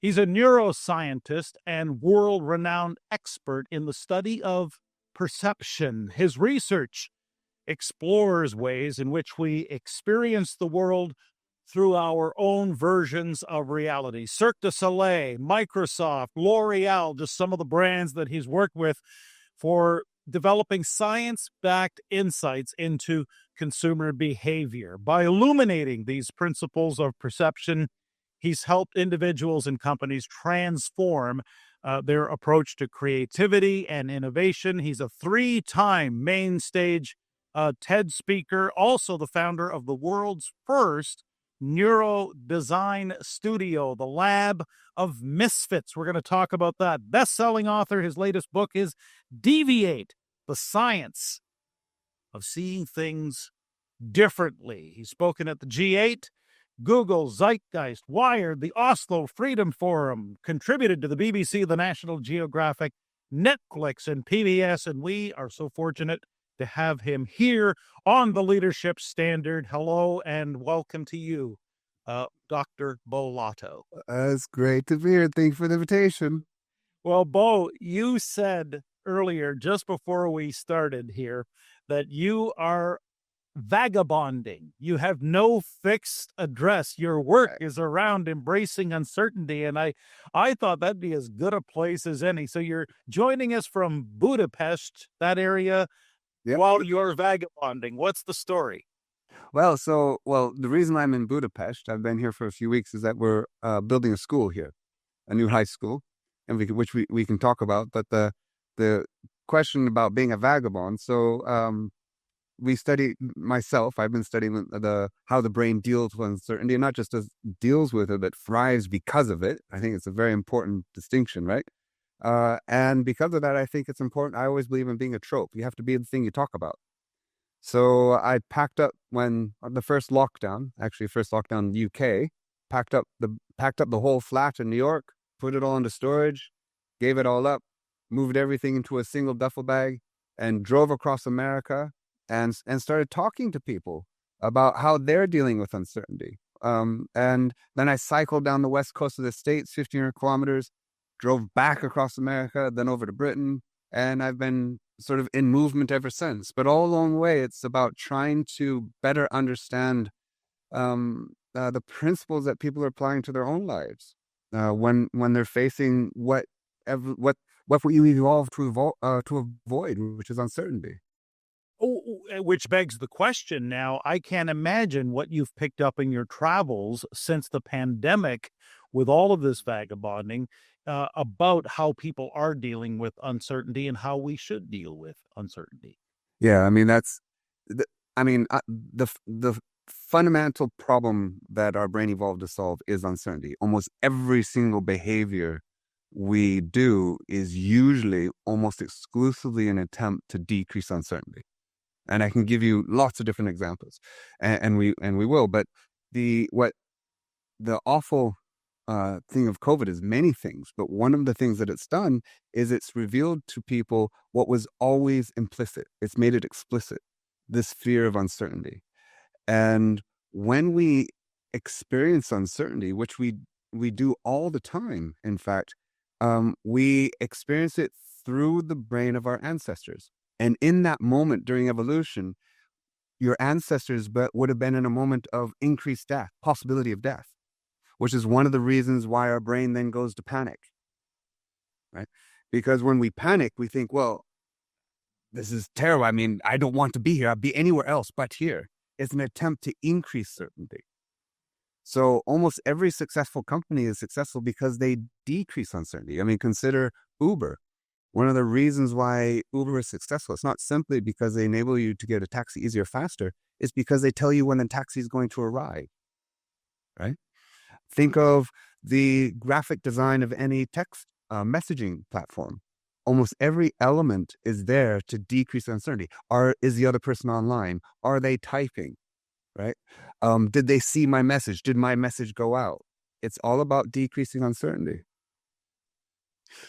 He's a neuroscientist and world-renowned expert in the study of perception. His research explores ways in which we experience the world through our own versions of reality. Cirque du Soleil, Microsoft, L'Oreal, just some of the brands that he's worked with for developing science-backed insights into consumer behavior. By illuminating these principles of perception, he's helped individuals and companies transform their approach to creativity and innovation. He's a three-time main stage TED speaker, also the founder of the world's first neuro design studio, the Lab of Misfits. We're going to talk about that. Best-selling author. His latest book is Deviate, the Science of Seeing Things Differently. He's spoken at the G8, Google, Zeitgeist, Wired, the Oslo Freedom Forum, contributed to the BBC, the National Geographic, Netflix, and PBS, and we are so fortunate to have him here on the Leadership Standard. Hello and welcome to you, Dr. Beau Lotto. It's great to be here. Thank you for the invitation. Well, Beau, you said earlier, just before we started here, that you are vagabonding. You have no fixed address. Your work is around embracing uncertainty, and I thought that'd be as good a place as any. So you're joining us from Budapest, that area, while you're vagabonding. What's the story? Well, the reason I'm in Budapest, I've been here for a few weeks, is that we're building a school here, a new high school, and which we can talk about. But the question about being a vagabond, we study myself. I've been studying how the brain deals with uncertainty, and not just deals with it, but thrives because of it. I think it's a very important distinction, right? And because of that, I think it's important. I always believe in being a trope. You have to be the thing you talk about. So I packed up when the first lockdown in the UK, packed up the whole flat in New York, put it all into storage, gave it all up, moved everything into a single duffel bag, and drove across America and started talking to people about how they're dealing with uncertainty. And then I cycled down the west coast of the States, 1,500 kilometers, drove back across America, then over to Britain, and I've been sort of in movement ever since. But all along the way, it's about trying to better understand the principles that people are applying to their own lives when they're facing what we evolved to avoid, which is uncertainty. Which begs the question now, I can't imagine what you've picked up in your travels since the pandemic with all of this vagabonding about how people are dealing with uncertainty and how we should deal with uncertainty. Yeah, I mean, the fundamental problem that our brain evolved to solve is uncertainty. Almost every single behavior we do is usually almost exclusively an attempt to decrease uncertainty. And I can give you lots of different examples, and we will. But the awful thing of COVID is many things. But one of the things that it's done is it's revealed to people what was always implicit. It's made it explicit. This fear of uncertainty, and when we experience uncertainty, which we do all the time, in fact, we experience it through the brain of our ancestors. And in that moment during evolution, your ancestors would have been in a moment of increased death, possibility of death, which is one of the reasons why our brain then goes to panic, right? Because when we panic, we think, well, this is terrible. I mean, I don't want to be here. I'd be anywhere else but here. It's an attempt to increase certainty. So almost every successful company is successful because they decrease uncertainty. I mean, consider Uber. One of the reasons why Uber is successful, it's not simply because they enable you to get a taxi easier, faster. It's because they tell you when the taxi is going to arrive, right? Think of the graphic design of any text messaging platform. Almost every element is there to decrease uncertainty. Is the other person online? Are they typing, right? Did they see my message? Did my message go out? It's all about decreasing uncertainty.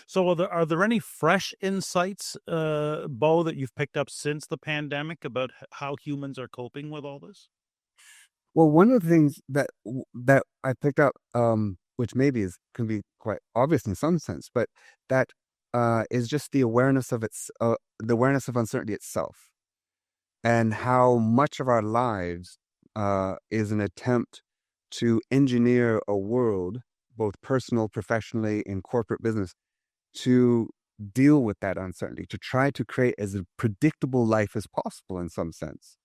So are there any fresh insights, Beau, that you've picked up since the pandemic about how humans are coping with all this? Well, one of the things that I picked up which maybe can be quite obvious in some sense, but that is just the awareness of uncertainty itself, and how much of our lives is an attempt to engineer a world, both personal, professionally, in corporate business, to deal with that uncertainty, to try to create as a predictable life as possible in some sense.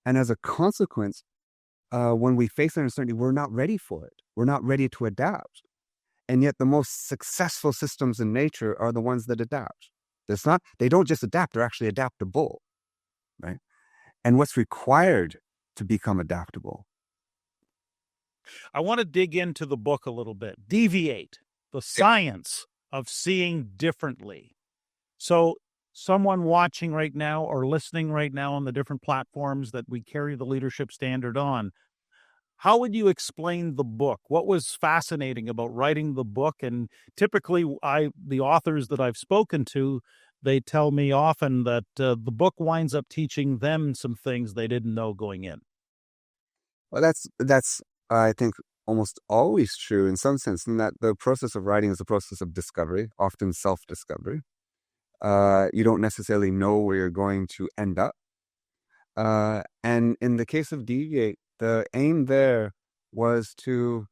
And as a consequence, when we face that uncertainty, we're not ready for it. We're not ready to adapt. And yet the most successful systems in nature are the ones that adapt. They don't just adapt, they're actually adaptable, right? And what's required to become adaptable? I want to dig into the book a little bit. Deviate, the science of seeing differently. So someone watching right now or listening right now on the different platforms that we carry the leadership standard on, how would you explain the book? What was fascinating about writing the book? And typically, the authors that I've spoken to, they tell me often that the book winds up teaching them some things they didn't know going in. Well, that's I think almost always true in some sense, in that the process of writing is a process of discovery, often self-discovery. You don't necessarily know where you're going to end up. And in the case of Deviate, the aim there was to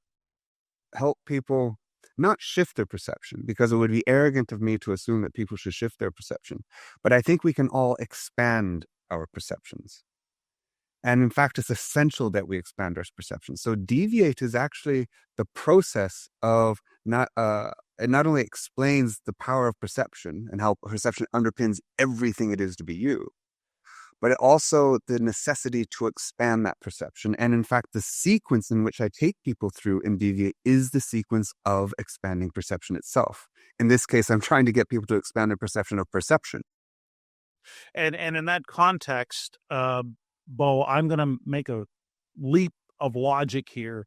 help people not shift their perception, because it would be arrogant of me to assume that people should shift their perception. But I think we can all expand our perceptions. And in fact, it's essential that we expand our perceptions. So Deviate is actually the process of it not only explains the power of perception and how perception underpins everything it is to be you, but it also the necessity to expand that perception. And in fact, the sequence in which I take people through in Deviate is the sequence of expanding perception itself. In this case, I'm trying to get people to expand their perception of perception. And in that context, Beau, I'm going to make a leap of logic here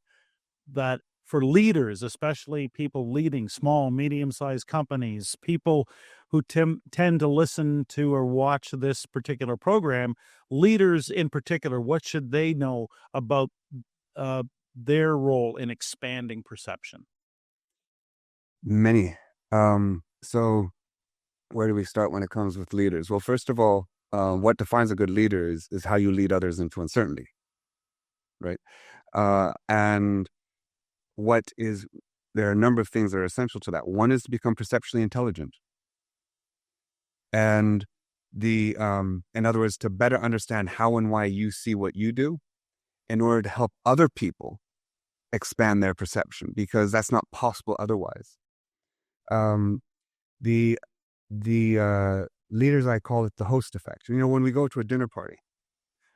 that for leaders, especially people leading small, medium-sized companies, people who tend to listen to or watch this particular program, leaders in particular, what should they know about their role in expanding perception? Many. So where do we start when it comes with leaders? Well, first of all, what defines a good leader is how you lead others into uncertainty, right? And there are a number of things that are essential to that. One is to become perceptually intelligent. And in other words, to better understand how and why you see what you do in order to help other people expand their perception, because that's not possible otherwise. The leaders, I call it the host effect. When we go to a dinner party,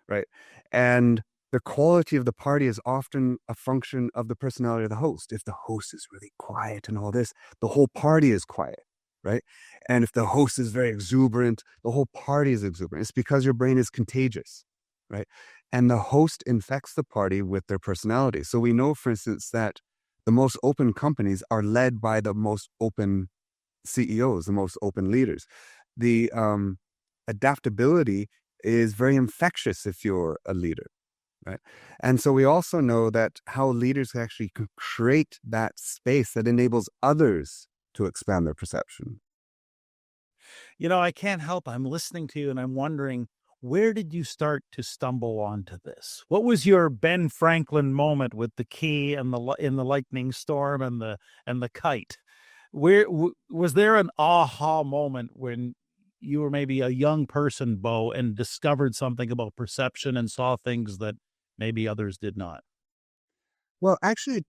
right? And the quality of the party is often a function of the personality of the host. If the host is really quiet and all this, the whole party is quiet, right? And if the host is very exuberant, the whole party is exuberant. It's because your brain is contagious, right? And the host infects the party with their personality. So we know, for instance, that the most open companies are led by the most open CEOs, the most open leaders. The adaptability is very infectious if you're a leader, right? And so we also know that how leaders actually create that space that enables others to expand their perception. I can't help. I'm listening to you and I'm wondering, where did you start to stumble onto this? What was your Ben Franklin moment with the key and in the lightning storm and the kite? Where was there an aha moment when you were maybe a young person, Beau, and discovered something about perception and saw things that maybe others did not? Well, actually,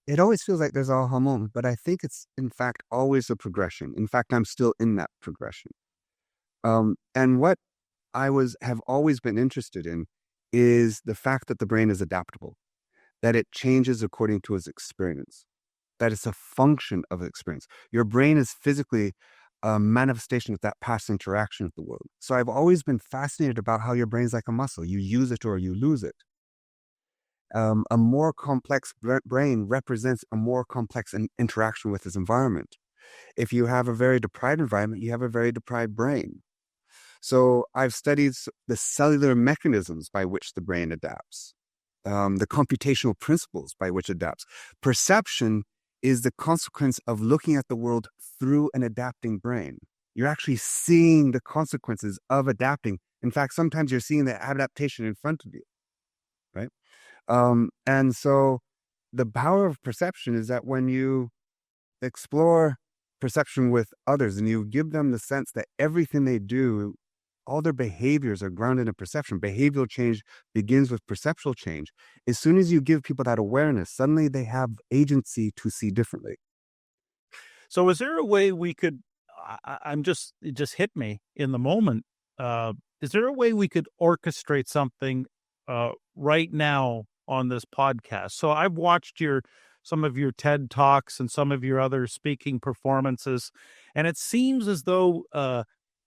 it always feels like there's an aha moment, but I think it's in fact always a progression. In fact, I'm still in that progression. And what have always been interested in is the fact that the brain is adaptable, that it changes according to its experience, that it's a function of experience. Your brain is physically a manifestation of that past interaction with the world. So I've always been fascinated about how your brain's like a muscle. You use it or you lose it. A more complex brain represents a more complex interaction with its environment. If you have a very deprived environment, you have a very deprived brain. So I've studied the cellular mechanisms by which the brain adapts. the computational principles by which it adapts. Perception is the consequence of looking at the world through an adapting brain. You're actually seeing the consequences of adapting. In fact, sometimes you're seeing the adaptation in front of you, right? And so the power of perception is that when you explore perception with others and you give them the sense that everything they do, all their behaviors are grounded in perception. Behavioral change begins with perceptual change. As soon as you give people that awareness, suddenly they have agency to see differently. So is there a way we could, it just hit me in the moment. Is there a way we could orchestrate something right now on this podcast? So I've watched some of your TED Talks and some of your other speaking performances, and it seems as though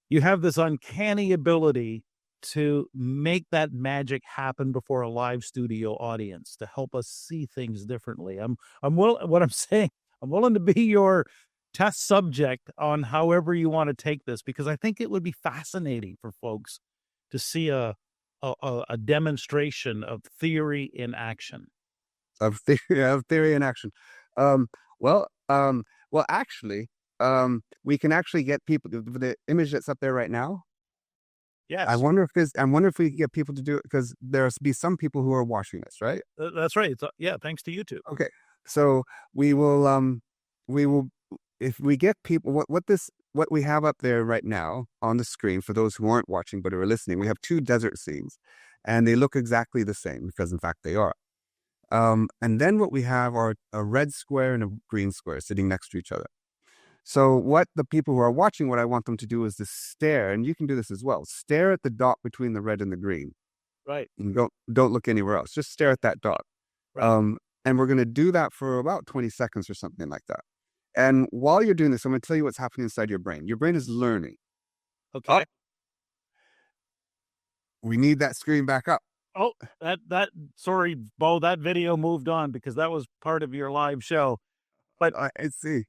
you have this uncanny ability to make that magic happen before a live studio audience to help us see things differently. What I'm saying, I'm willing to be your test subject on however you want to take this, because I think it would be fascinating for folks to see a demonstration of theory in action. Of theory in action. Um, well, um, actually, we can actually get people. The image that's up there right now. Yes, I wonder if we can get people to do it, because there's be some people who are watching this, right? that's right. Yeah, thanks to YouTube. Okay, so we will, if we get people, what we have up there right now on the screen for those who aren't watching but are listening, we have two desert scenes, and they look exactly the same because, in fact, they are. And then what we have are a red square and a green square sitting next to each other. So what the people who are watching, what I want them to do is to stare, and you can do this as well. Stare at the dot between the red and the green. Right. And don't look anywhere else. Just stare at that dot. Right. And we're going to do that for about 20 seconds or something like that. And while you're doing this, I'm going to tell you what's happening inside your brain. Your brain is learning. Okay. Oh, we need that screen back up. Oh, sorry, Beau, that video moved on because that was part of your live show. But I see.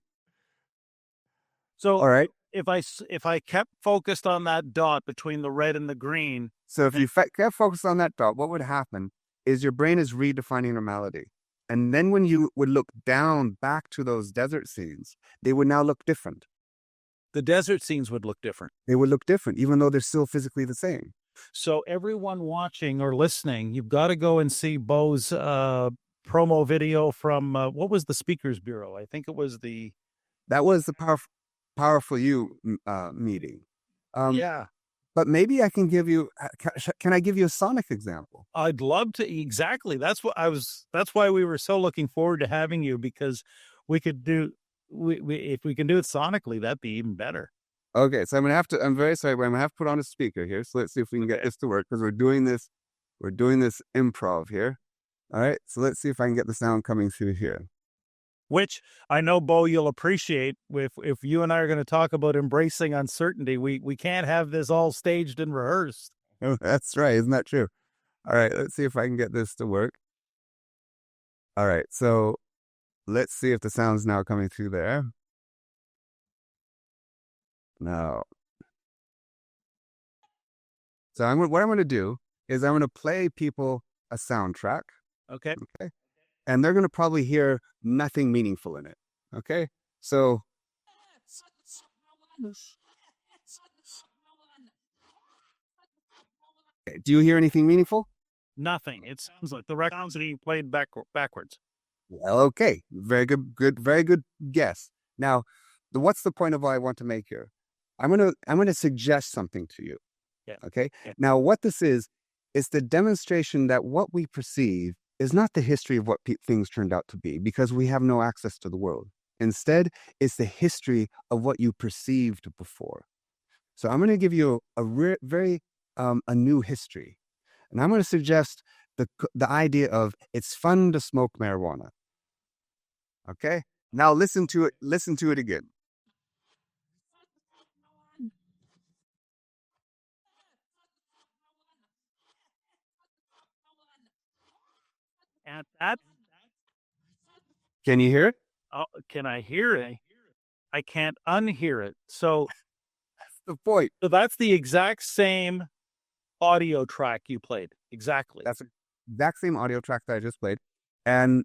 so All right. if I kept focused on that dot between the red and the green. So if you kept focused on that dot, what would happen is your brain is redefining normality. And then when you would look down back to those desert scenes, they would now look different. The desert scenes would look different. They would look different, even though they're still physically the same. So everyone watching or listening, you've got to go and see Beau's promo video from what was the Speakers Bureau? I think it was that was the powerful you meeting. Yeah. But maybe I can give you. Can I give you a sonic example? I'd love to. Exactly. That's why we were so looking forward to having you, because we could do. If we can do it sonically, that'd be even better. Okay, so I'm very sorry, but I'm gonna have to put on a speaker here. So let's see if we can get this to work, because we're doing this improv here. All right, so let's see if I can get the sound coming through here. Which I know, Beau, you'll appreciate. If you and I are going to talk about embracing uncertainty, we can't have this all staged and rehearsed. Oh, that's right. Isn't that true? All right, let's see if I can get this to work. All right, so let's see if the sound's now coming through there. No. So what I'm going to do is I'm going to play people a soundtrack. Okay. Okay. And they're going to probably hear nothing meaningful in it. Okay. So. Do you hear anything meaningful? Nothing. It sounds like the record's being played backwards. Well, okay. Very good, very good guess. Now, what's the point of what I want to make here? I'm gonna suggest something to you. Yeah. Okay. Yeah. Now, what this is the demonstration that what we perceive is not the history of what things turned out to be, because we have no access to the world. Instead, it's the history of what you perceived before. So I'm going to give you a new history, and I'm going to suggest the idea of it's fun to smoke marijuana. Okay. Now listen to it. Listen to it again. And that. Can you hear it? Oh, can I hear it? I can't unhear it. So that's the point. So that's the exact same audio track you played. Exactly. exact same audio track that I just played. And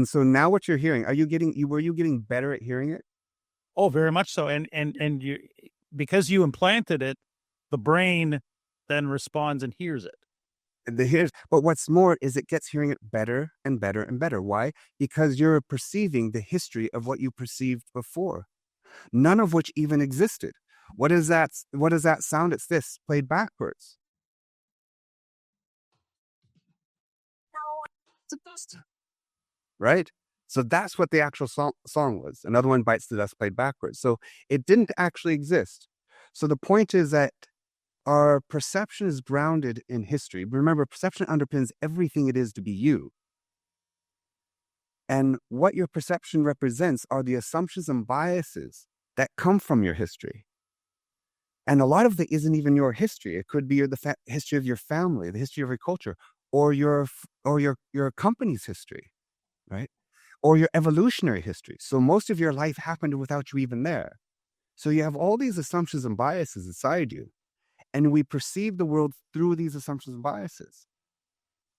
so now what you're hearing, were you getting better at hearing it? Oh, very much so. And you, because you implanted it, the brain then responds and hears it. But what's more is it gets hearing it better and better and better. Why? Because you're perceiving the history of what you perceived before, none of which even existed. What is that? What does that sound? It's this played backwards. Right? So that's what the actual song was. Another one, Bites the Dust, played backwards. So it didn't actually exist. So the point is that our perception is grounded in history. Remember, perception underpins everything it is to be you. And what your perception represents are the assumptions and biases that come from your history. And a lot of it isn't even your history. It could be the history of your family, the history of your culture, or your company's history, right? Or your evolutionary history. So most of your life happened without you even there. So you have all these assumptions and biases inside you, and we perceive the world through these assumptions and biases,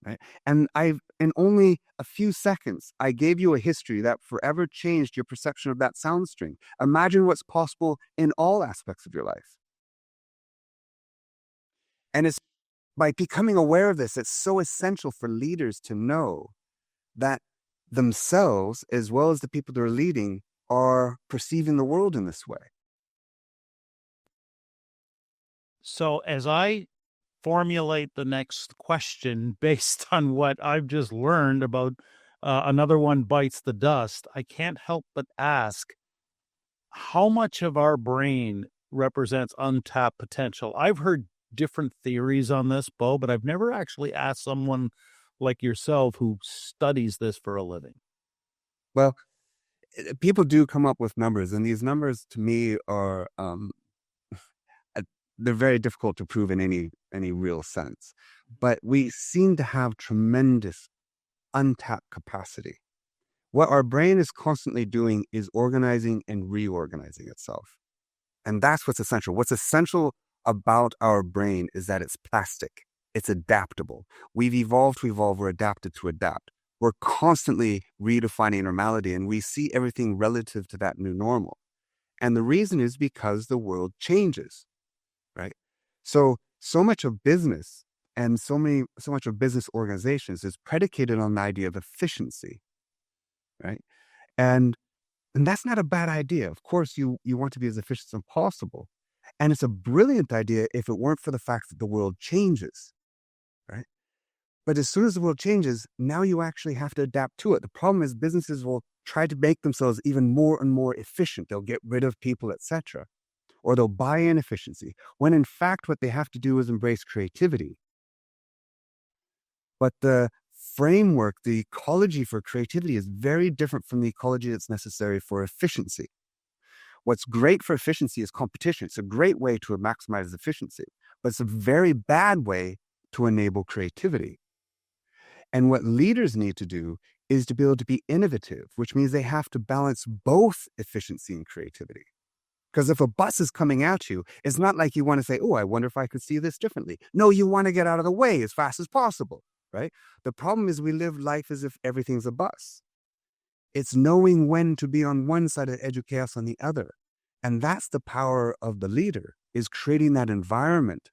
right? And in only a few seconds, I gave you a history that forever changed your perception of that sound string. Imagine what's possible in all aspects of your life. And it's by becoming aware of this, it's so essential for leaders to know that themselves, as well as the people they're leading, are perceiving the world in this way. So as I formulate the next question based on what I've just learned about Another One Bites the Dust, I can't help but ask, how much of our brain represents untapped potential? I've heard different theories on this, Beau, but I've never actually asked someone like yourself who studies this for a living. Well, people do come up with numbers, and these numbers to me are they're very difficult to prove in any real sense. But we seem to have tremendous untapped capacity. What our brain is constantly doing is organizing and reorganizing itself. And that's what's essential. What's essential about our brain is that it's plastic. It's adaptable. We've evolved to evolve. We're adapted to adapt. We're constantly redefining normality, and we see everything relative to that new normal. And the reason is because the world changes, right? So much of business and so much of business organizations is predicated on the idea of efficiency, right? And that's not a bad idea. Of course, you want to be as efficient as possible. And it's a brilliant idea if it weren't for the fact that the world changes, right? But as soon as the world changes, now you actually have to adapt to it. The problem is businesses will try to make themselves even more and more efficient. They'll get rid of people, etc. Or they'll buy in efficiency, when in fact what they have to do is embrace creativity. But the framework, the ecology for creativity is very different from the ecology that's necessary for efficiency. What's great for efficiency is competition. It's a great way to maximize efficiency, but it's a very bad way to enable creativity. And what leaders need to do is to be able to be innovative, which means they have to balance both efficiency and creativity. Because if a bus is coming at you, it's not like you want to say, oh, I wonder if I could see this differently. No, you want to get out of the way as fast as possible, right? The problem is we live life as if everything's a bus. It's knowing when to be on one side of edge of chaos on the other. And that's the power of the leader, is creating that environment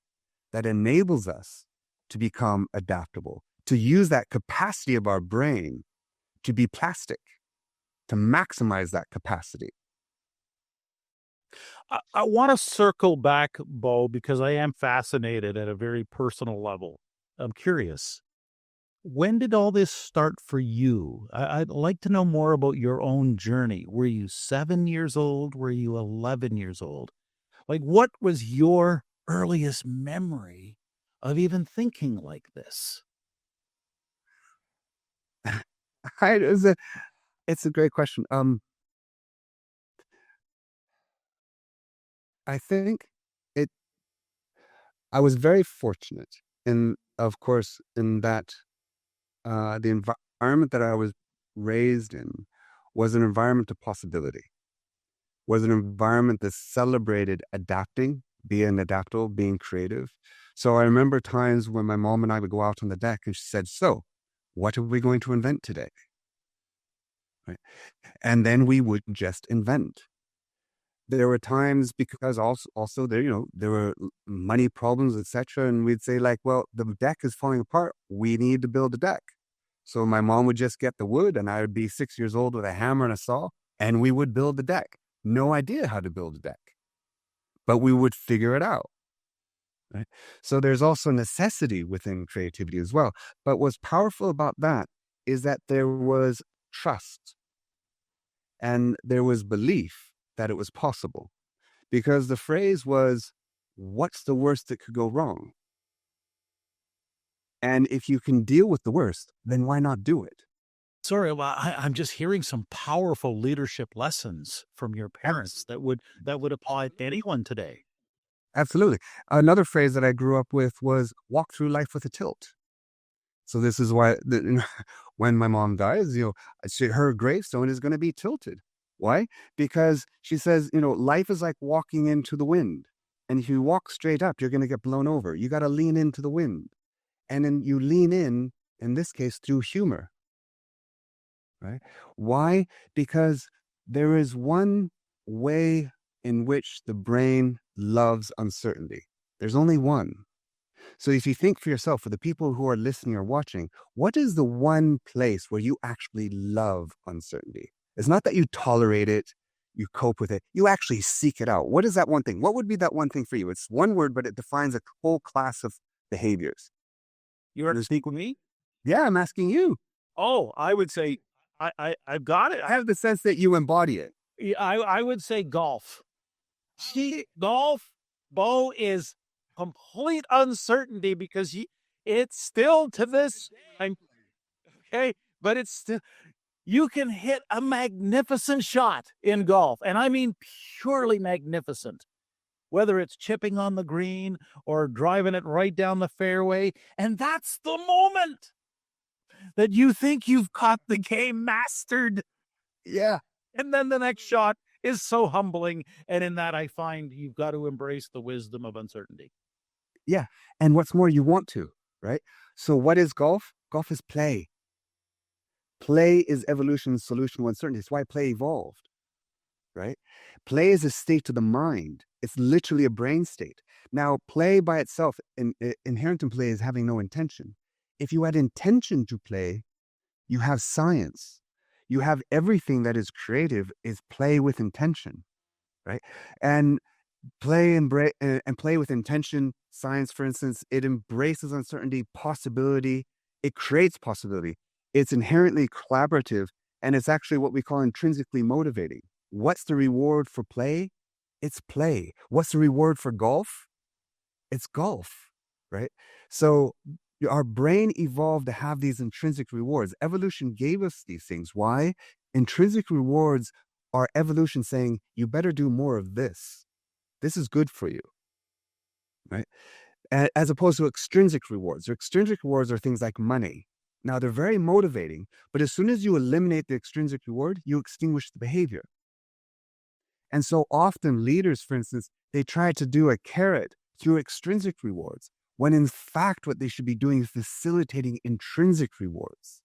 that enables us to become adaptable, to use that capacity of our brain to be plastic, to maximize that capacity. I want to circle back, Beau, because I am fascinated at a very personal level. I'm curious. When did all this start for you? I'd like to know more about your own journey. Were you 7 years old? Were you 11 years old? Like, what was your earliest memory of even thinking like this? It's a great question. I think it. I was very fortunate, in of course, in that the environment that I was raised in was an environment of possibility. Was an environment that celebrated adapting, being adaptable, being creative. So I remember times when my mom and I would go out on the deck and she said, "So, what are we going to invent today?" Right? And then we would just invent. There were times because also there, there were money problems, etc. And we'd say like, well, the deck is falling apart. We need to build a deck. So my mom would just get the wood and I would be 6 years old with a hammer and a saw and we would build the deck. No idea how to build a deck, but we would figure it out. Right? So there's also necessity within creativity as well. But what's powerful about that is that there was trust and there was belief that it was possible, because the phrase was, what's the worst that could go wrong? And if you can deal with the worst, then why not do it? Sorry, well, I'm just hearing some powerful leadership lessons from your parents that would apply to anyone today. Absolutely. Another phrase that I grew up with was walk through life with a tilt. So this is why when my mom dies, her gravestone is going to be tilted. Why? Because she says, life is like walking into the wind. And if you walk straight up, you're going to get blown over. You got to lean into the wind. And then you lean in this case, through humor. Right? Why? Because there is one way in which the brain loves uncertainty. There's only one. So if you think for yourself, for the people who are listening or watching, what is the one place where you actually love uncertainty? It's not that you tolerate it, you cope with it, you actually seek it out. What is that one thing? What would be that one thing for you? It's one word, but it defines a whole class of behaviors. You want to speak with me? Yeah, I'm asking you. Oh, I would say I've got it. I have the sense that you embody it. I would say golf. Golf, Beau, is complete uncertainty because it's still to this time, okay? But it's still, you can hit a magnificent shot in golf, and I mean purely magnificent, whether it's chipping on the green or driving it right down the fairway, and that's the moment that you think you've caught the game mastered. Yeah. And then the next shot is so humbling. And in that, I find you've got to embrace the wisdom of uncertainty. Yeah. And what's more, you want to, right? So what is golf? Golf is play. Play is evolution's solution to uncertainty. It's why play evolved, right? Play is a state of the mind. It's literally a brain state. Now, play by itself, inherent in play, is having no intention. If you add intention to play, you have science. You have everything that is creative is play with intention, right? And play and play with intention, science, for instance, it embraces uncertainty, possibility. It creates possibility. It's inherently collaborative, and it's actually what we call intrinsically motivating. What's the reward for play? It's play. What's the reward for golf? It's golf, right? So our brain evolved to have these intrinsic rewards. Evolution gave us these things. Why? Intrinsic rewards are evolution saying, you better do more of this. This is good for you, right? As opposed to extrinsic rewards. Extrinsic rewards are things like money. Now, they're very motivating, but as soon as you eliminate the extrinsic reward, you extinguish the behavior. And so often leaders, for instance, they try to do a carrot through extrinsic rewards, when in fact what they should be doing is facilitating intrinsic rewards.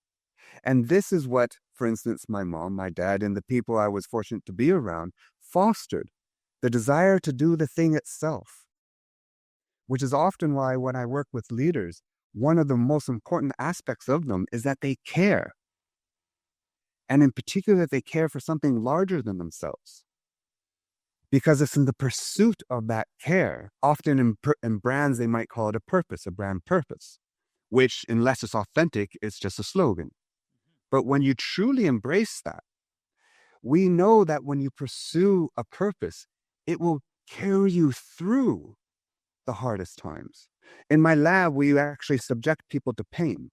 And this is what, for instance, my mom, my dad, and the people I was fortunate to be around fostered, the desire to do the thing itself, which is often why when I work with leaders, one of the most important aspects of them is that they care. And in particular, that they care for something larger than themselves. Because it's in the pursuit of that care, often in brands, they might call it a purpose, a brand purpose, which unless it's authentic, it's just a slogan. But when you truly embrace that, we know that when you pursue a purpose, it will carry you through the hardest times. In my lab, we actually subject people to pain,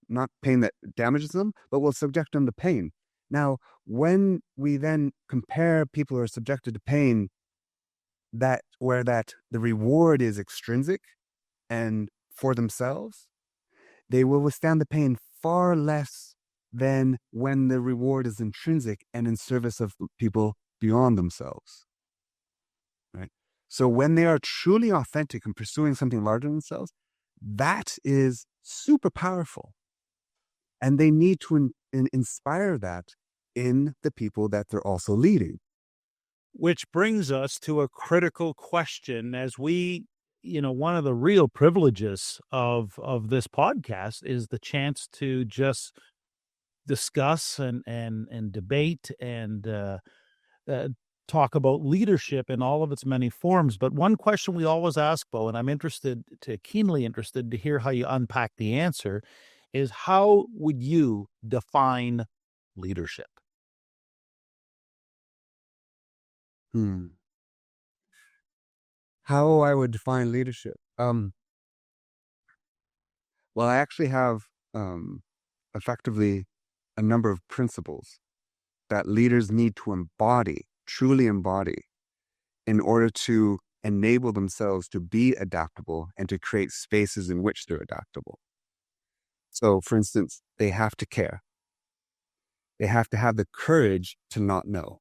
not pain that damages them, but we'll subject them to pain. Now, when we then compare people who are subjected to pain, where the reward is extrinsic and for themselves, they will withstand the pain far less than when the reward is intrinsic and in service of people beyond themselves. Right? So when they are truly authentic and pursuing something larger than themselves, that is super powerful. And they need to inspire that in the people that they're also leading. Which brings us to a critical question as we, one of the real privileges of this podcast is the chance to just discuss and debate and uh, talk about leadership in all of its many forms. But one question we always ask, Beau, and I'm keenly interested to hear how you unpack the answer, is how would you define leadership? How I would define leadership? Well, I actually have effectively a number of principles that leaders need to embody, truly embody, in order to enable themselves to be adaptable and to create spaces in which they're adaptable. So, for instance, they have to care. They have to have the courage to not know.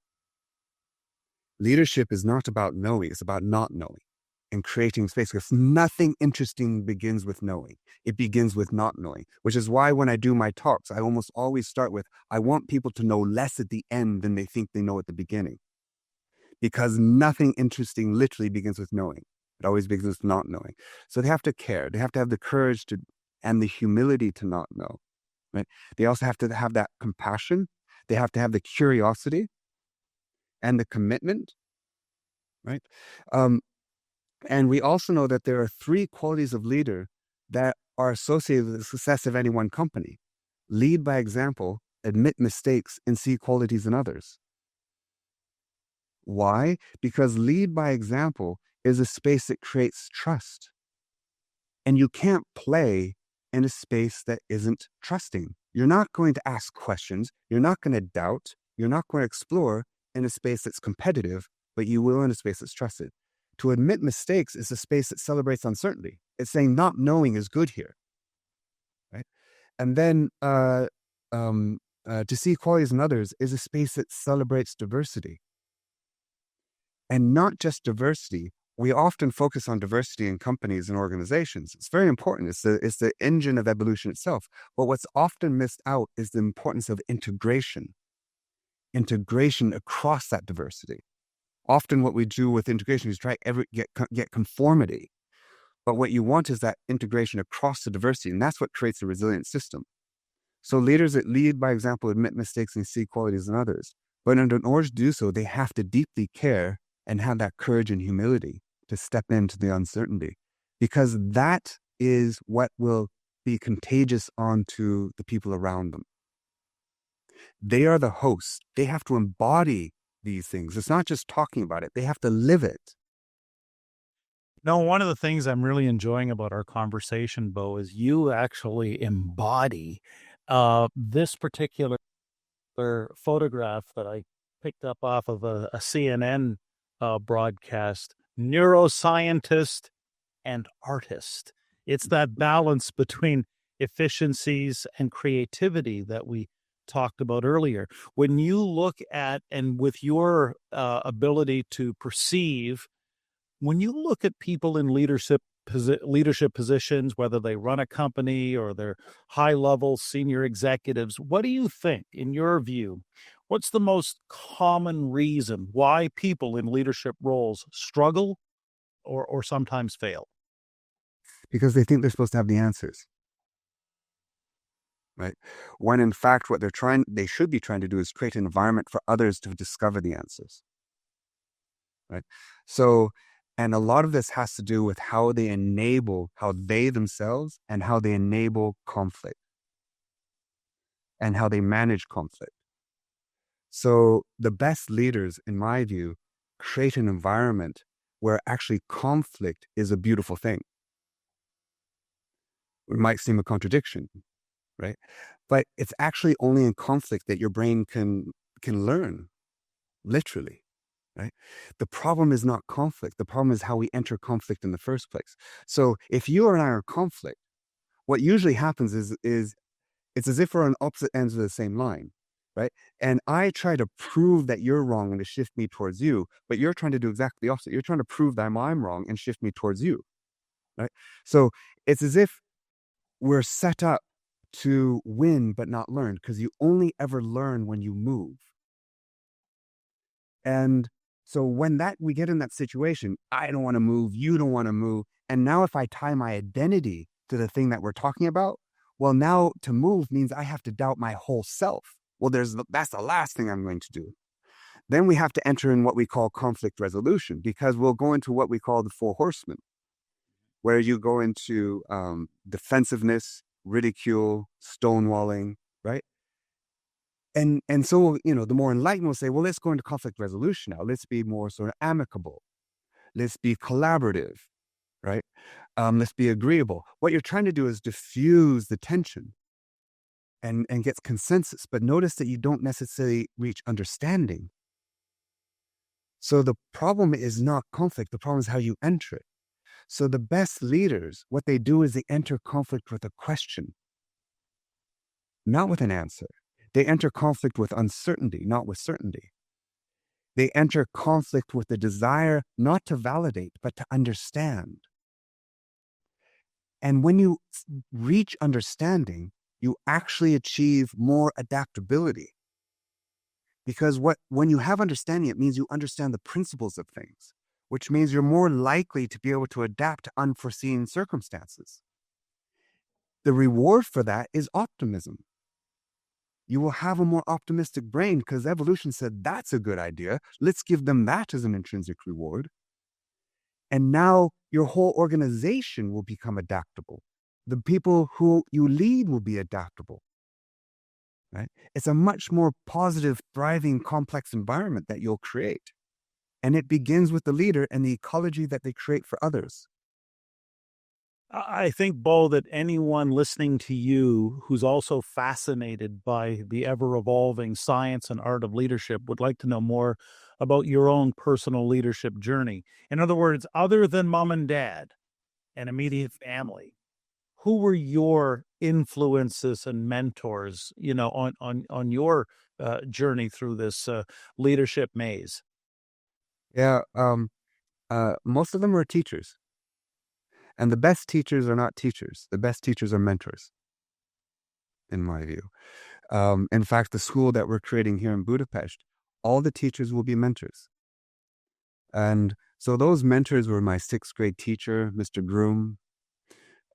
Leadership is not about knowing, it's about not knowing and creating space, because nothing interesting begins with knowing. It begins with not knowing, which is why when I do my talks, I almost always start with, I want people to know less at the end than they think they know at the beginning. Because nothing interesting literally begins with knowing. It always begins with not knowing. So they have to care. They have to have the courage to, and the humility to not know, right? They also have to have that compassion. They have to have the curiosity and the commitment, right? And we also know that there are 3 qualities of leader that are associated with the success of any one company. Lead by example, admit mistakes, and see qualities in others. Why? Because lead by example is a space that creates trust. And you can't play in a space that isn't trusting. You're not going to ask questions. You're not going to doubt. You're not going to explore in a space that's competitive, but you will in a space that's trusted. To admit mistakes is a space that celebrates uncertainty. It's saying not knowing is good here, right? And then to see qualities in others is a space that celebrates diversity. And not just diversity. We often focus on diversity in companies and organizations. It's very important. It's the engine of evolution itself. But what's often missed out is the importance of integration across that diversity. Often what we do with integration is try get conformity. But what you want is that integration across the diversity, and that's what creates a resilient system. So leaders that lead by example admit mistakes and see qualities in others. But in order to do so, they have to deeply care and have that courage and humility to step into the uncertainty, because that is what will be contagious onto the people around them. They are the hosts. They have to embody these things. It's not just talking about it. They have to live it. No, one of the things I'm really enjoying about our conversation, Beau, is you actually embody this particular photograph that I picked up off of a CNN broadcast, neuroscientist and artist. It's that balance between efficiencies and creativity that we talked about earlier. When you look at, and with your ability to perceive, when you look at people in leadership positions, whether they run a company or they're high-level senior executives, what do you think, in your view, what's the most common reason why people in leadership roles struggle or sometimes fail? Because they think they're supposed to have the answers, right? When in fact, what they should be trying to do is create an environment for others to discover the answers, right? So, and a lot of this has to do with how they themselves and how they enable conflict and how they manage conflict. So the best leaders, in my view, create an environment where actually conflict is a beautiful thing. It might seem a contradiction, right? But it's actually only in conflict that your brain can learn, literally, right? The problem is not conflict. The problem is how we enter conflict in the first place. So if you and I are in conflict, what usually happens is it's as if we're on opposite ends of the same line. right? And I try to prove that you're wrong and to shift me towards you, but you're trying to do exactly the opposite. You're trying to prove that I'm wrong and shift me towards you, right? So it's as if we're set up to win but not learn, because you only ever learn when you move. And so when we get in that situation, I don't want to move, you don't want to move. And now if I tie my identity to the thing that we're talking about, well, now to move means I have to doubt my whole self. Well, that's the last thing I'm going to do. Then we have to enter in what we call conflict resolution, because we'll go into what we call the four horsemen, where you go into defensiveness, ridicule, stonewalling, right? And so, the more enlightened will say, well, let's go into conflict resolution now. Let's be more sort of amicable. Let's be collaborative, right? Let's be agreeable. What you're trying to do is diffuse the tension and get consensus. But notice that you don't necessarily reach understanding. So the problem is not conflict. The problem is how you enter it. So the best leaders, what they do is they enter conflict with a question, not with an answer. They enter conflict with uncertainty, not with certainty. They enter conflict with the desire not to validate, but to understand. And when you reach understanding, you actually achieve more adaptability. Because when you have understanding, it means you understand the principles of things, which means you're more likely to be able to adapt to unforeseen circumstances. The reward for that is optimism. You will have a more optimistic brain because evolution said that's a good idea. Let's give them that as an intrinsic reward. And now your whole organization will become adaptable. The people who you lead will be adaptable. Right? It's a much more positive, thriving, complex environment that you'll create. And it begins with the leader and the ecology that they create for others. I think, Beau, that anyone listening to you who's also fascinated by the ever-evolving science and art of leadership would like to know more about your own personal leadership journey. In other words, other than mom and dad and immediate family, who were your influences and mentors, on your journey through this leadership maze? Yeah, most of them were teachers. And the best teachers are not teachers. The best teachers are mentors, in my view. In fact, the school that we're creating here in Budapest, all the teachers will be mentors. And so those mentors were my sixth grade teacher, Mr. Groom,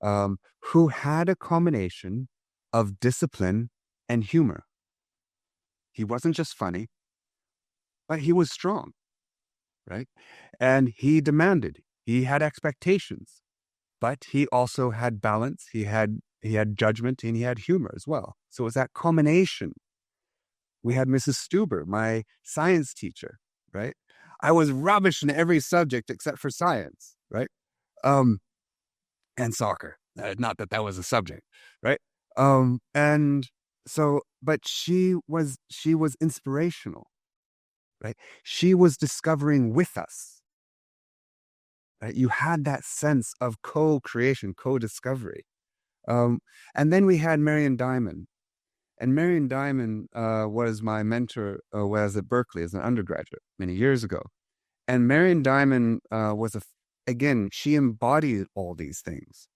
who had a combination of discipline and humor. He wasn't just funny, but he was strong, right? And he demanded, he had expectations. But he also had balance, he had judgment, and he had humor as well. So it was that combination. We had Mrs. Stuber, my science teacher, right? I was rubbish in every subject except for science, right? And soccer. Not that that was a subject, right? And so, but she was inspirational, right? She was discovering with us. Right? You had that sense of co-creation, co-discovery. And then we had Marion Diamond. And Marion Diamond was my mentor when I was at Berkeley as an undergraduate many years ago. And Marion Diamond again, she embodied all these things.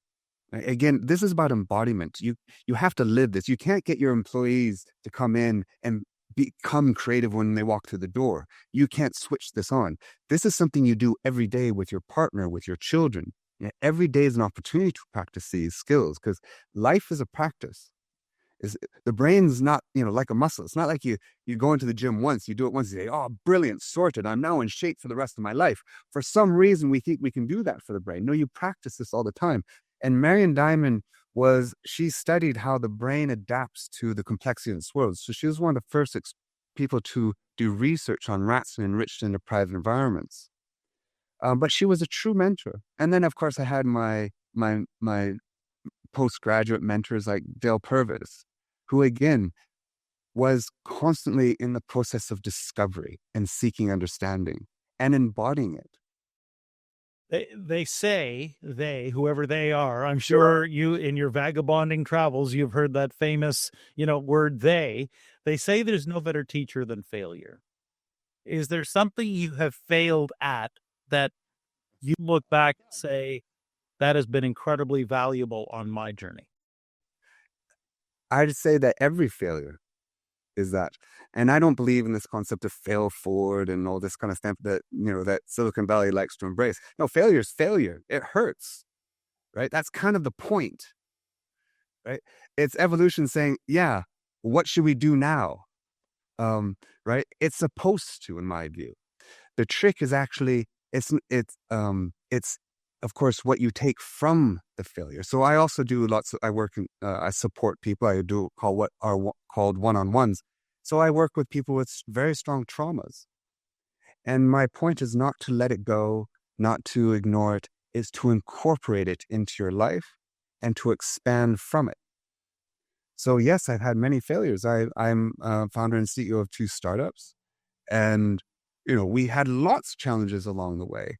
Again, this is about embodiment. You have to live this. You can't get your employees to come in and become creative when they walk through the door. You can't switch this on. This is something you do every day with your partner, with your children. Every day is an opportunity to practice these skills because life is a practice. The brain's not, like a muscle. It's not like you go into the gym once, you do it once, you say, oh, brilliant, sorted. I'm now in shape for the rest of my life. For some reason, we think we can do that for the brain. No, you practice this all the time. And Marion Diamond she studied how the brain adapts to the complexity of this world. So she was one of the first people to do research on rats in enriched and deprived environments. But she was a true mentor. And then, of course, I had my postgraduate mentors like Dale Purvis, who again was constantly in the process of discovery and seeking understanding and embodying it. They say, whoever they are, I'm sure you in your vagabonding travels, you've heard that famous, word they say there's no better teacher than failure. Is there something you have failed at that you look back and say, that has been incredibly valuable on my journey? I'd say that every failure is that. And I don't believe in this concept of fail forward and all this kind of stuff that, that Silicon Valley likes to embrace. No, failure is failure. It hurts, right? That's kind of the point, right? It's evolution saying, yeah, what should we do now? Right? It's supposed to, in my view. The trick is actually, it's of course what you take from the failure. So I also do I work in, I support people. I do what are called one-on-ones. So I work with people with very strong traumas. And my point is not to let it go, not to ignore it, is to incorporate it into your life and to expand from it. So yes, I've had many failures. I'm founder and CEO of 2 startups. And, we had lots of challenges along the way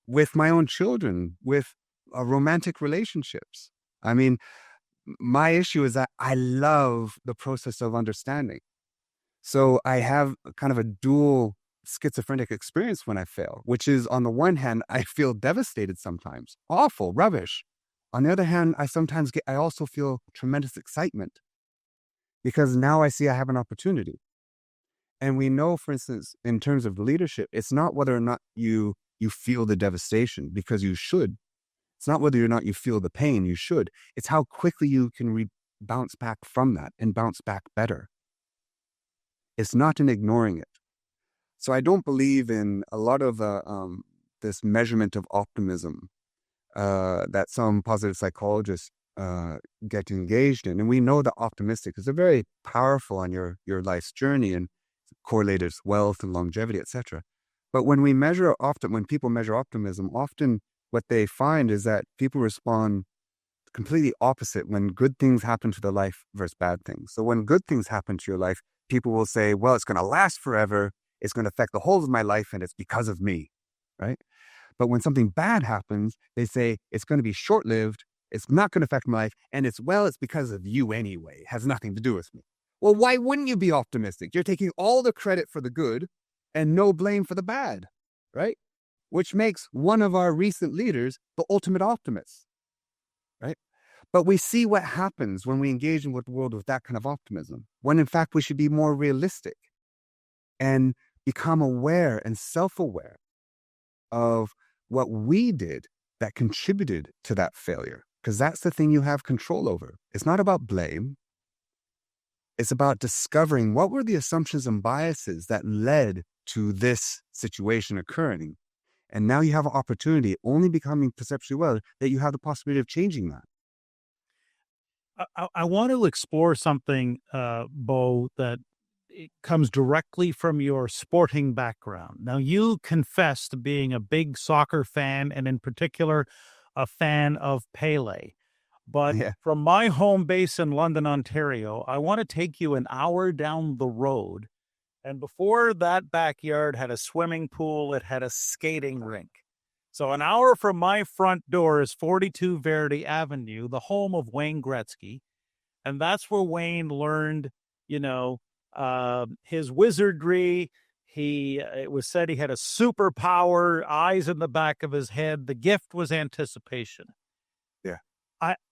with my own children, with romantic relationships. I mean, my issue is that I love the process of understanding. So I have kind of a dual schizophrenic experience when I fail, which is on the one hand, I feel devastated sometimes, awful, rubbish. On the other hand, I also feel tremendous excitement because now I see I have an opportunity. And we know, for instance, in terms of leadership, it's not whether or not you feel the devastation, because you should. It's not whether or not you feel the pain, you should. It's how quickly you can bounce back from that and bounce back better. It's not in ignoring it. So I don't believe in a lot of this measurement of optimism that some positive psychologists get engaged in. And we know that optimistic is very powerful on your life's journey and correlated with wealth and longevity, etc. But when people measure optimism, often what they find is that people respond completely opposite when good things happen to their life versus bad things. So when good things happen to your life, people will say, well, it's going to last forever. It's going to affect the whole of my life, and it's because of me, right? But when something bad happens, they say it's going to be short-lived. It's not going to affect my life. And it's because of you anyway. It has nothing to do with me. Well, why wouldn't you be optimistic? You're taking all the credit for the good and no blame for the bad, right? Which makes one of our recent leaders the ultimate optimist, right? But we see what happens when we engage in the world with that kind of optimism, when in fact we should be more realistic and become aware and self-aware of what we did that contributed to that failure. Because that's the thing you have control over. It's not about blame. It's about discovering what were the assumptions and biases that led to this situation occurring. And now you have an opportunity, only becoming perceptually aware, that you have the possibility of changing that. I want to explore something, Beau, that it comes directly from your sporting background. Now, you confess to being a big soccer fan, and in particular, a fan of Pele. But Yeah. from my home base in London, Ontario, I want to take you an hour down the road. And before that backyard had a swimming pool, it had a skating rink. So an hour from my front door is 42 Verdi Avenue, the home of Wayne Gretzky. And that's where Wayne learned, his wizardry. It was said he had a superpower, eyes in the back of his head. The gift was anticipation. Yeah.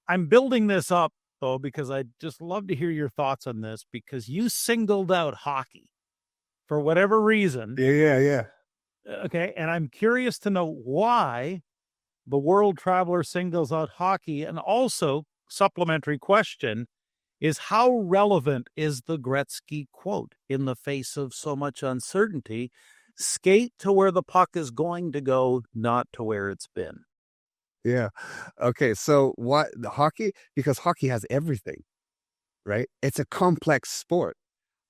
I'm building this up, though, because I'd just love to hear your thoughts on this, because you singled out hockey for whatever reason. Yeah. Okay. And I'm curious to know why the world traveler singles out hockey. And also, supplementary question is, how relevant is the Gretzky quote in the face of so much uncertainty? Skate to where the puck is going to go, not to where it's been. Yeah. Okay. So what the hockey? Because hockey has everything, right? It's a complex sport.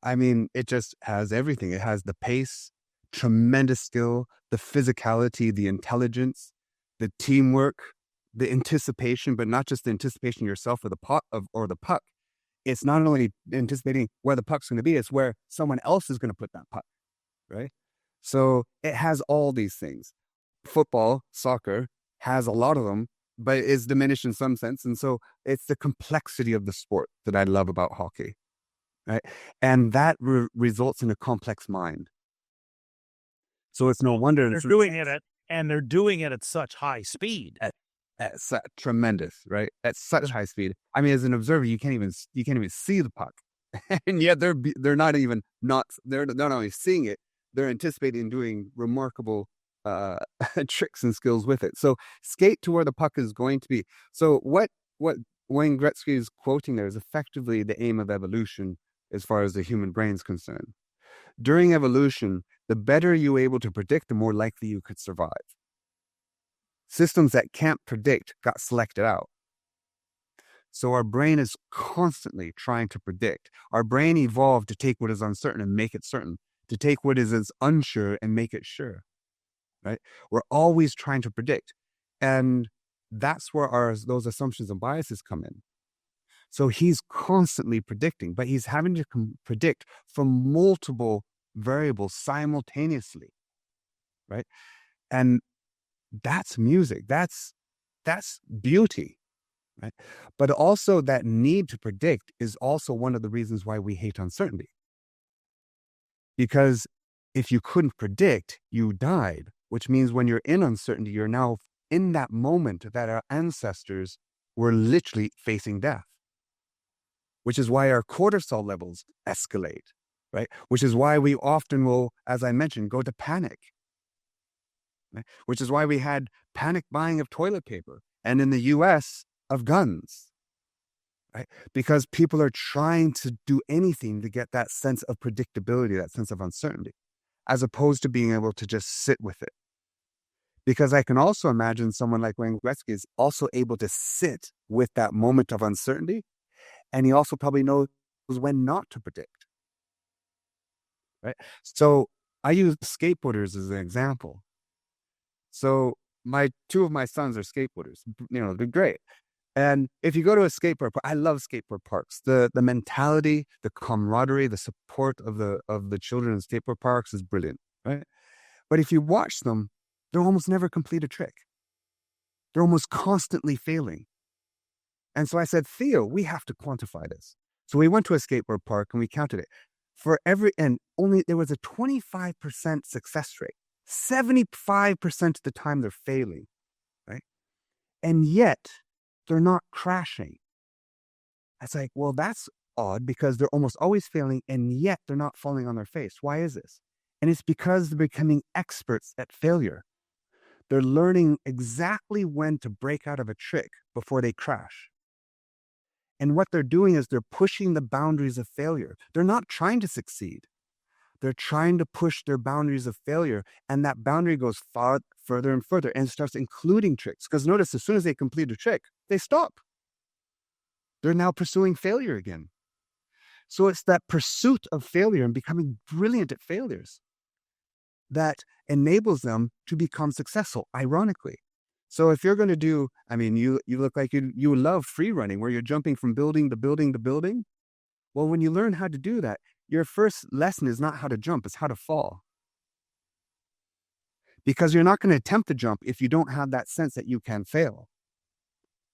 I mean, it just has everything. It has the pace, tremendous skill, the physicality, the intelligence, the teamwork, the anticipation, but not just the anticipation yourself or the puck. It's not only anticipating where the puck's going to be, it's where someone else is going to put that puck, right? So it has all these things. football, soccer has a lot of them, but is diminished in some sense. And so it's the complexity of the sport that I love about hockey, right? And that results in a complex mind. So it's no wonder they're doing it at such high speed. At tremendous, right? At such high speed. I mean, as an observer, you can't even see the puck, and yet they're not only seeing it, they're anticipating doing remarkable tricks and skills with it. So skate to where the puck is going to be. So what Wayne Gretzky is quoting there is effectively the aim of evolution as far as the human brain is concerned. During evolution, the better you're able to predict, the more likely you could survive. Systems that can't predict got selected out. So our brain is constantly trying to predict. Our brain evolved to take what is uncertain and make it certain, to take what is unsure and make it sure, right? We're always trying to predict. And that's where those assumptions and biases come in. So he's constantly predicting, but he's having to predict from multiple variables simultaneously, right? And that's music. That's beauty, right? But also that need to predict is also one of the reasons why we hate uncertainty. Because if you couldn't predict, you died, which means when you're in uncertainty, you're now in that moment that our ancestors were literally facing death, which is why our cortisol levels escalate, right? Which is why we often will, as I mentioned, go to panic. Which is why we had panic buying of toilet paper, and in the US, of guns, right? Because people are trying to do anything to get that sense of predictability, that sense of uncertainty, as opposed to being able to just sit with it. Because I can also imagine someone like Wayne Gretzky is also able to sit with that moment of uncertainty, and he also probably knows when not to predict, right? So I use skateboarders as an example. So two of my sons are skateboarders, they're great. And if you go to a skateboard park, I love skateboard parks. The mentality, the camaraderie, the support of the children in skateboard parks is brilliant, right? But if you watch them, they'll almost never complete a trick. They're almost constantly failing. And so I said, Theo, we have to quantify this. So we went to a skateboard park and we counted it. There was a 25% success rate. 75% of the time they're failing, right? And yet they're not crashing. It's like, well, that's odd because they're almost always failing and yet they're not falling on their face. Why is this? And it's because they're becoming experts at failure. They're learning exactly when to break out of a trick before they crash. And what they're doing is they're pushing the boundaries of failure. They're not trying to succeed. They're trying to push their boundaries of failure, and that boundary goes further and further and starts including tricks. Because notice, as soon as they complete a trick, they stop. They're now pursuing failure again. So it's that pursuit of failure and becoming brilliant at failures that enables them to become successful, ironically. So if you're going to do, you look like you love free running, where you're jumping from building to building to building. Well, when you learn how to do that, your first lesson is not how to jump, it's how to fall. Because you're not going to attempt to jump if you don't have that sense that you can fail,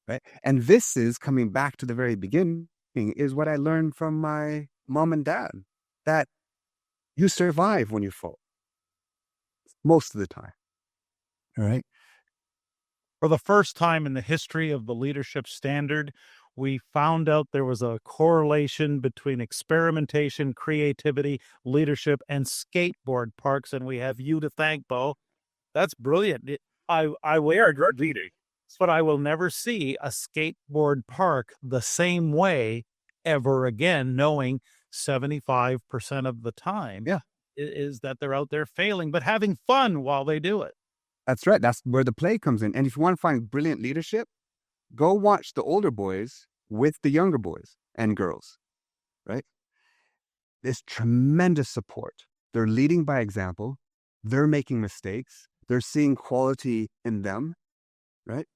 right? And this is coming back to the very beginning, is what I learned from my mom and dad, that you survive when you fall. Most of the time, all right? For the first time in the history of the leadership standard, we found out there was a correlation between experimentation, creativity, leadership, and skateboard parks, and we have you to thank, Beau. That's brilliant. I wear good leading, but I will never see a skateboard park the same way ever again, knowing 75% of the time is that they're out there failing, but having fun while they do it. That's right. That's where the play comes in. And if you want to find brilliant leadership, go watch the older boys with the younger boys and girls, right? There's tremendous support. They're leading by example. They're making mistakes. They're seeing quality in them, right?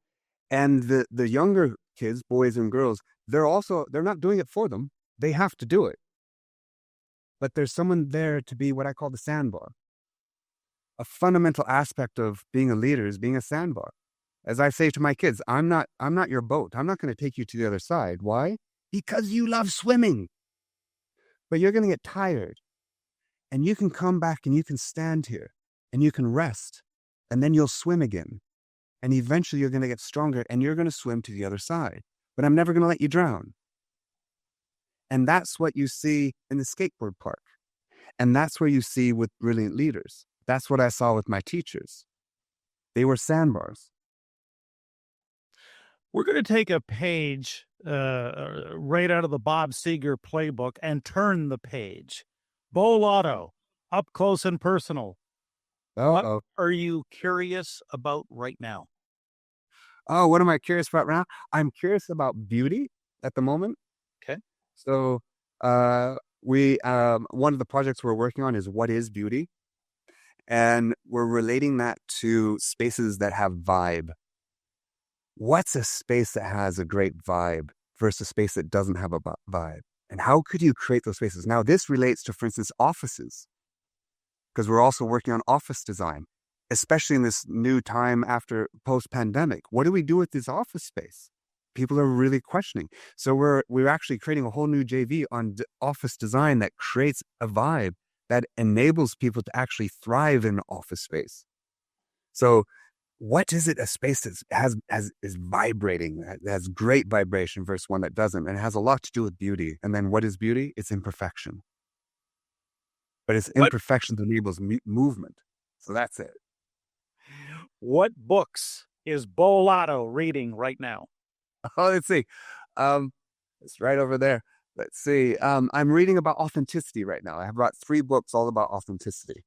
And the younger kids, boys and girls, they're not doing it for them. They have to do it. But there's someone there to be what I call the sandbar. a fundamental aspect of being a leader is being a sandbar. As I say to my kids, I'm not your boat. I'm not going to take you to the other side. Why? Because you love swimming. But you're going to get tired. And you can come back and you can stand here and you can rest. And then you'll swim again. And eventually you're going to get stronger and you're going to swim to the other side. But I'm never going to let you drown. And that's what you see in the skateboard park. And that's where you see with brilliant leaders. That's what I saw with my teachers. They were sandbars. We're going to take a page right out of the Bob Seger playbook and turn the page. Beau Lotto, up close and personal. Uh-oh. What are you curious about right now? Oh, what am I curious about now? I'm curious about beauty at the moment. Okay. So we one of the projects we're working on is what is beauty? And we're relating that to spaces that have vibe. What's a space that has a great vibe versus a space that doesn't have a vibe? And how could you create those spaces? Now, this relates to, for instance, offices, because we're also working on office design, especially in this new time after post-pandemic. What do we do with this office space? People are really questioning. So we're actually creating a whole new JV on office design that creates a vibe that enables people to actually thrive in office space. So what is it, a space that is vibrating, that has great vibration versus one that doesn't? And it has a lot to do with beauty. And then what is beauty? It's imperfection. But it's imperfection that enables movement. So that's it. What books is Beau Lotto reading right now? Oh, let's see. It's right over there. Let's see. I'm reading about authenticity right now. I have brought 3 books all about authenticity.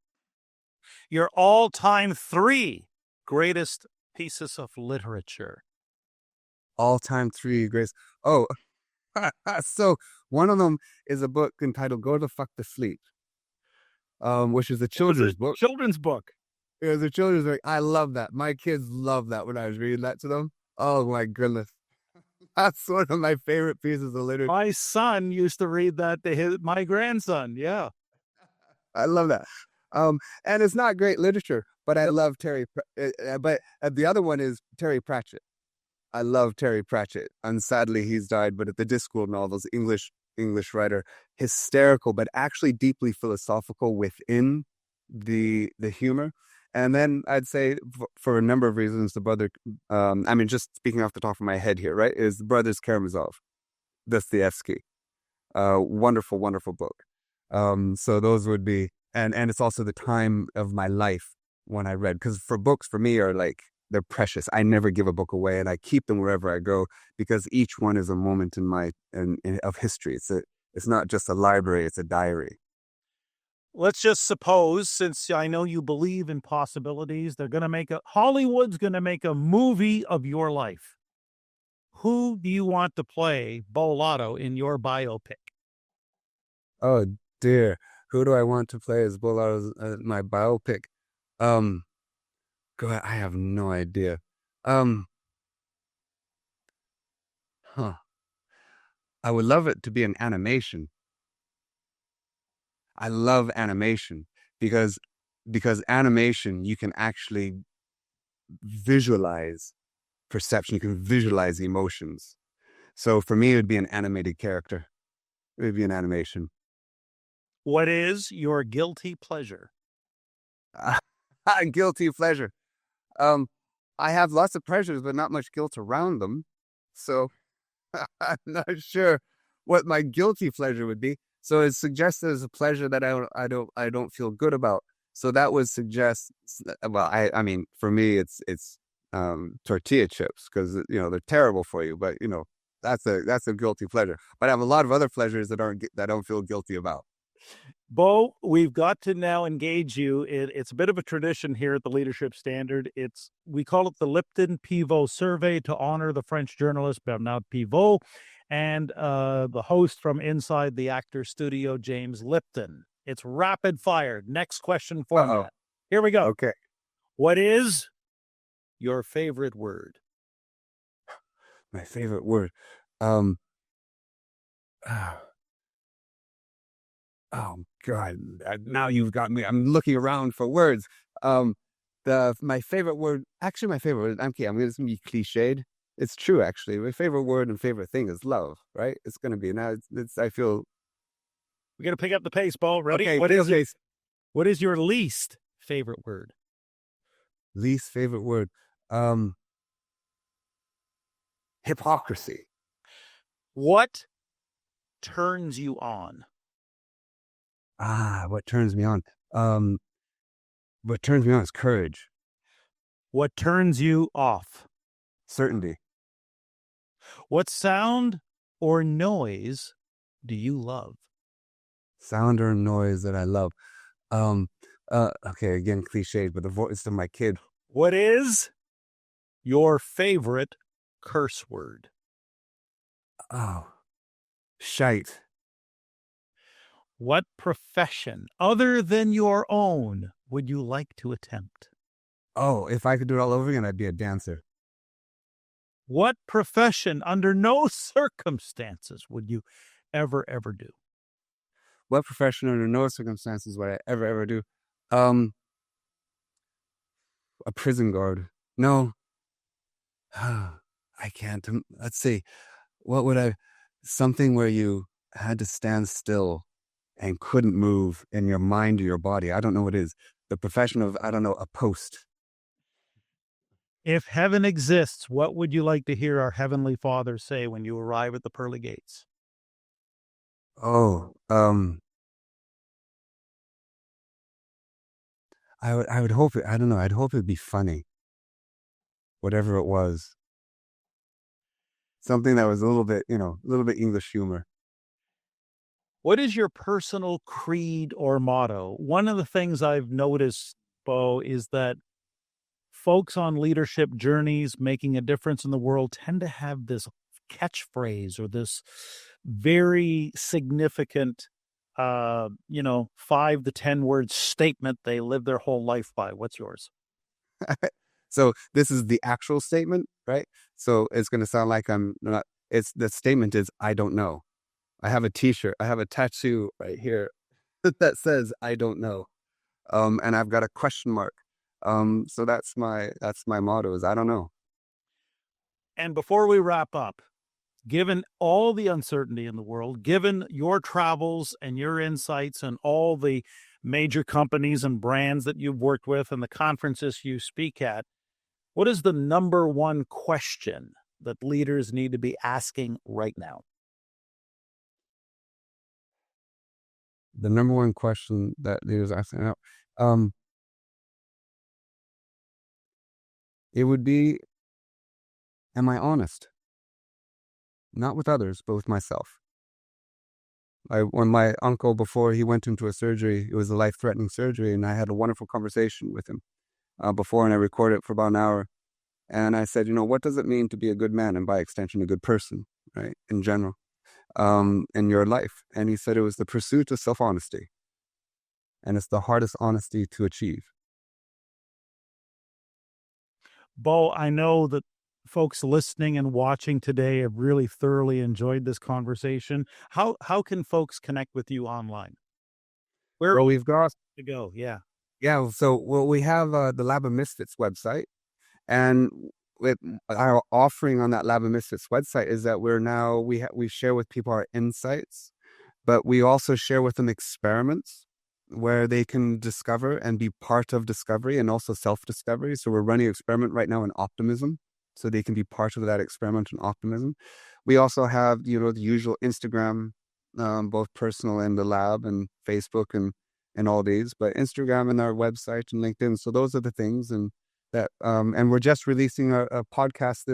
Your all-time 3 greatest pieces of literature. All-time 3 greatest. Oh, so one of them is a book entitled "Go the Fuck to Sleep," which is a children's book. Children's book. It was a children's book. I love that. My kids loved that when I was reading that to them. Oh my goodness. That's one of my favorite pieces of literature. My son used to read that to my grandson. Yeah. I love that. And it's not great literature, but I love Terry. But the other one is Terry Pratchett. I love Terry Pratchett. And sadly, he's died. But the Discworld novels, English writer, hysterical, but actually deeply philosophical within the humor. And then I'd say, for a number of reasons, the brother, just speaking off the top of my head here, right, is the Brothers Karamazov, Dostoevsky. Wonderful, wonderful book. So those would be, and it's also the time of my life when I read, because books for me are like, they're precious. I never give a book away, and I keep them wherever I go, because each one is a moment of history. It's not just a library, it's a diary. Let's just suppose, since I know you believe in possibilities, Hollywood's going to make a movie of your life. Who do you want to play Beau Lotto in your biopic? Oh dear, who do I want to play as Beau Lotto my biopic? God, I have no idea. I would love it to be an animation. I love animation because animation, you can actually visualize perception, you can visualize emotions. So for me, it would be an animated character. It would be an animation. What is your guilty pleasure? Guilty pleasure. I have lots of pleasures, but not much guilt around them. So I'm not sure what my guilty pleasure would be. So it suggests there's a pleasure that I don't feel good about. So that would suggest, well, I mean, for me, it's tortilla chips, because they're terrible for you. But that's a guilty pleasure. But I have a lot of other pleasures that I don't feel guilty about. Beau, we've got to now engage you. It's a bit of a tradition here at the Leadership Standard. We call it the Lipton Pivot Survey to honor the French journalist Bernard Pivot and the host from inside the actor studio, James Lipton. It's rapid fire. Next question format. Uh-oh. Here we go. Okay. What is your favorite word? My favorite word. Oh God! Now you've got me. I'm looking around for words. My favorite word, actually, my favorite word. Okay, I'm going to be cliched. It's true, actually. My favorite word and favorite thing is love, right? It's going to be now. I feel We got to pick up the pace, Bo. Ready? okay. What is your least favorite word? Least favorite word, hypocrisy. What turns you on? What turns me on? Um, what turns me on is courage, What turns you off? certainty. What sound or noise do you love? Sound or noise that I love. Okay, again, cliched, but the voice of my kid. What is your favorite curse word? Oh, shite. What profession other than your own would you like to attempt? Oh, if I could do it all over again, I'd be a dancer. What profession under no circumstances would you ever do? What profession under no circumstances would I ever do? A prison guard. No, I can't. Let's see. What would I? Something where you had to stand still and couldn't move in your mind or your body. I don't know what it is. The profession of, I don't know, a post. If heaven exists, what would you like to hear our Heavenly Father say when you arrive at the pearly gates? Oh, I would hope it, I don't know, I'd hope it'd be funny. Whatever it was. Something that was a little bit, a little bit English humor. What is your personal creed or motto? One of the things I've noticed, Bo, is that folks on leadership journeys making a difference in the world tend to have this catchphrase or this very significant 5 to 10 word statement they live their whole life by. What's yours? So this is the actual statement, right? So it's going to sound like I'm not, the statement is, I don't know. I have a t-shirt, I have a tattoo right here that says, I don't know. And I've got a question mark. So that's my motto is, I don't know. And before we wrap up, given all the uncertainty in the world, given your travels and your insights and all the major companies and brands that you've worked with and the conferences you speak at, what is the number one question that leaders need to be asking right now? The number one question that leaders ask now, it would be, am I honest? Not with others, but with myself. When my uncle, before he went into a surgery, it was a life-threatening surgery, and I had a wonderful conversation with him before, and I recorded it for about an hour. And I said, what does it mean to be a good man, and by extension, a good person, right, in general, in your life? And he said it was the pursuit of self-honesty, and it's the hardest honesty to achieve. Bo, I know that folks listening and watching today have really thoroughly enjoyed this conversation. How can folks connect with you online? Where we've got to go? Yeah. So we have the Lab of Misfits website, and with our offering on that Lab of Misfits website is that we share with people our insights, but we also share with them experiments where they can discover and be part of discovery and also self-discovery. So we're running an experiment right now in optimism, so they can be part of that experiment in optimism. We also have, the usual Instagram, both personal and the lab, and Facebook and all these, but Instagram and our website and LinkedIn. So those are the things, and that, and we're just releasing a podcast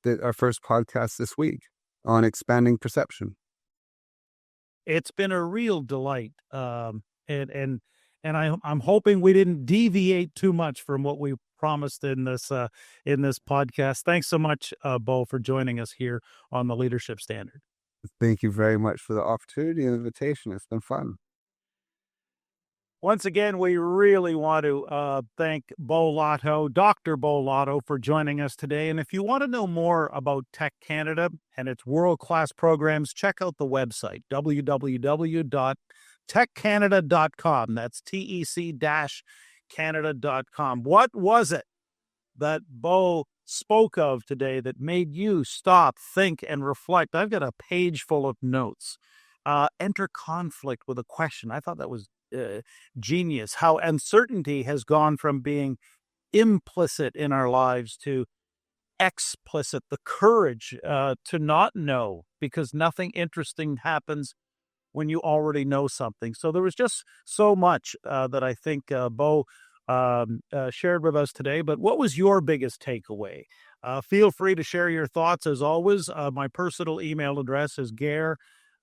our first podcast this week on expanding perception. It's been a real delight. And I'm hoping we didn't deviate too much from what we promised in this podcast. Thanks so much, Bo, for joining us here on the Leadership Standard. Thank you very much for the opportunity and invitation. It's been fun. Once again, we really want to thank Beau Lotto, Dr. Beau Lotto, for joining us today. And if you want to know more about TEC Canada and its world-class programs, check out the website, www.techcanada.com. That's TEC techcanada.com. What was it that Beau spoke of today that made you stop, think, and reflect? I've got a page full of notes. Enter conflict with a question. I thought that was genius. How uncertainty has gone from being implicit in our lives to explicit. The courage to not know, because nothing interesting happens when you already know something. So there was just so much that I think Beau shared with us today. But what was your biggest takeaway? Feel free to share your thoughts as always. My personal email address is Gair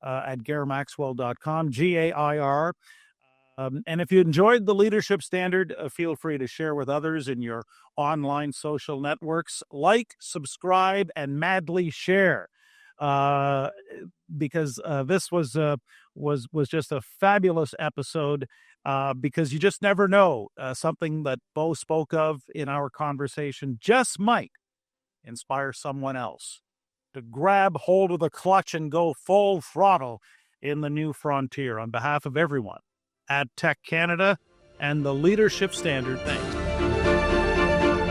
at gairmaxwell.com, Gair. And if you enjoyed the Leadership Standard, feel free to share with others in your online social networks. Like, subscribe, and madly share, because this was just a fabulous episode. Because you just never know, something that Beau spoke of in our conversation just might inspire someone else to grab hold of the clutch and go full throttle in the new frontier. On behalf of everyone at TEC Canada and the Leadership Standard, thanks.